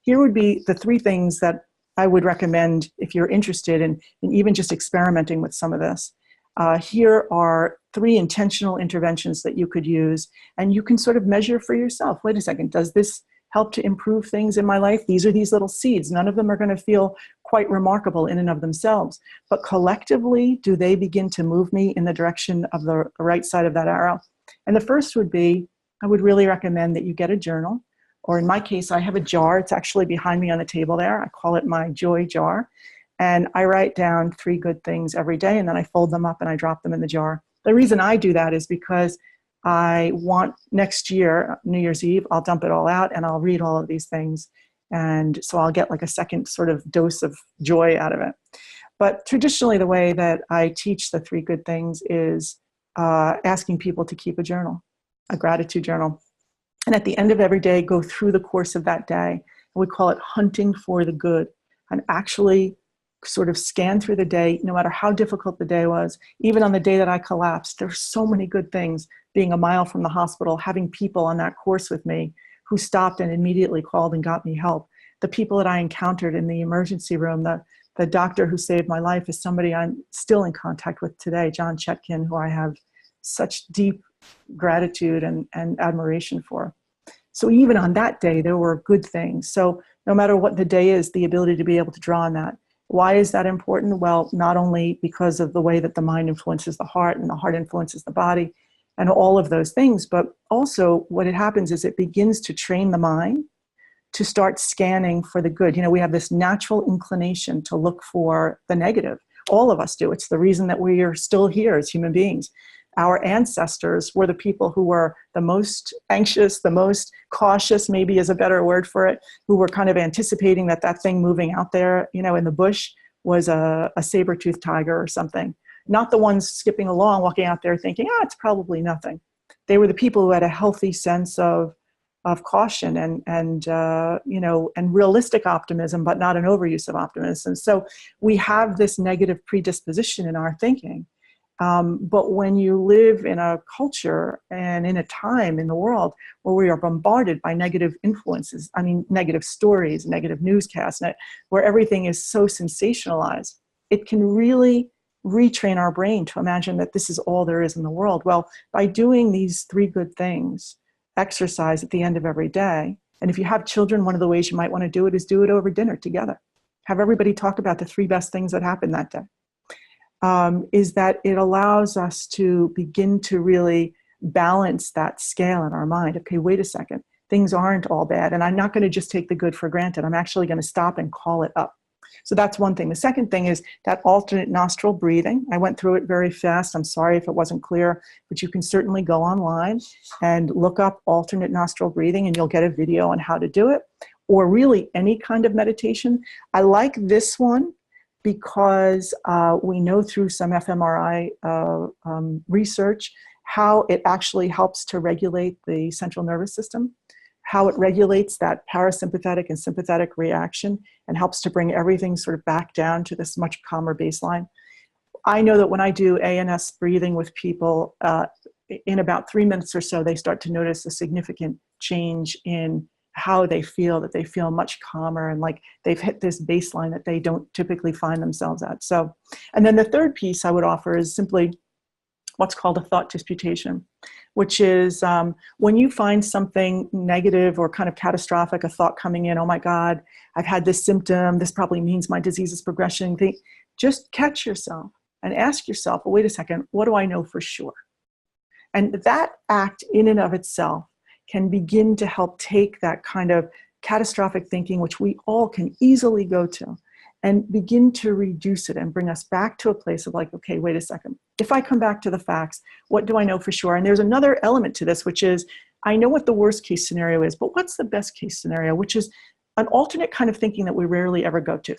here would be the three things that I would recommend if you're interested in even just experimenting with some of this. Here are three intentional interventions that you could use, and you can sort of measure for yourself. Wait a second, does this help to improve things in my life? These are these little seeds. None of them are going to feel quite remarkable in and of themselves, but collectively, do they begin to move me in the direction of the right side of that arrow? And the first would be, I would really recommend that you get a journal, or in my case, I have a jar. It's actually behind me on the table there. I call it my joy jar. And I write down 3 good things every day, and then I fold them up and I drop them in the jar. The reason I do that is because I want next year, New Year's Eve, I'll dump it all out and I'll read all of these things. And so I'll get like a second sort of dose of joy out of it. But traditionally, the way that I teach the 3 good things is asking people to keep a journal, a gratitude journal. And at the end of every day, go through the course of that day. And we call it hunting for the good, and actually sort of scan through the day, no matter how difficult the day was. Even on the day that I collapsed, there's so many good things. Being a mile from the hospital, having people on that course with me who stopped and immediately called and got me help. The people that I encountered in the emergency room, the doctor who saved my life is somebody I'm still in contact with today, John Chetkin, who I have such deep gratitude and admiration for. So even on that day, there were good things. So no matter what the day is, the ability to be able to draw on that. Why is that important? Well, not only because of the way that the mind influences the heart and the heart influences the body and all of those things, but also what it happens is it begins to train the mind to start scanning for the good. You know, we have this natural inclination to look for the negative. All of us do. It's the reason that we are still here as human beings. Our ancestors were the people who were the most anxious, the most cautious, maybe is a better word for it, who were kind of anticipating that thing moving out there, you know, in the bush was a saber-toothed tiger or something. Not the ones skipping along, walking out there thinking, it's probably nothing. They were the people who had a healthy sense of caution and you know, and realistic optimism, but not an overuse of optimism. And so we have this negative predisposition in our thinking. But when you live in a culture and in a time in the world where we are bombarded by negative influences, I mean, negative stories, negative newscasts, where everything is so sensationalized, it can really retrain our brain to imagine that this is all there is in the world. Well, by doing these 3 good things, exercise at the end of every day, and if you have children, one of the ways you might want to do it is do it over dinner together. Have everybody talk about the 3 best things that happened that day. Is that it allows us to begin to really balance that scale in our mind. Okay, wait a second, things aren't all bad, and I'm not going to just take the good for granted. I'm actually going to stop and call it up. So that's one thing. The second thing is that alternate nostril breathing. I went through it very fast. I'm sorry if it wasn't clear, but you can certainly go online and look up alternate nostril breathing, and you'll get a video on how to do it, or really any kind of meditation. I like this one because we know through some fMRI research how it actually helps to regulate the central nervous system, how it regulates that parasympathetic and sympathetic reaction and helps to bring everything sort of back down to this much calmer baseline. I know that when I do ANS breathing with people, in about 3 minutes or so, they start to notice a significant change in how they feel, that they feel much calmer and like they've hit this baseline that they don't typically find themselves at. So, and then the third piece I would offer is simply what's called a thought disputation, which is when you find something negative or kind of catastrophic, a thought coming in, oh my God, I've had this symptom, this probably means my disease is progressing. Just catch yourself and ask yourself, well, wait a second, what do I know for sure? And that act in and of itself can begin to help take that kind of catastrophic thinking, which we all can easily go to, and begin to reduce it and bring us back to a place of like, okay, wait a second. If I come back to the facts, what do I know for sure? And there's another element to this, which is, I know what the worst case scenario is, but what's the best case scenario, which is an alternate kind of thinking that we rarely ever go to.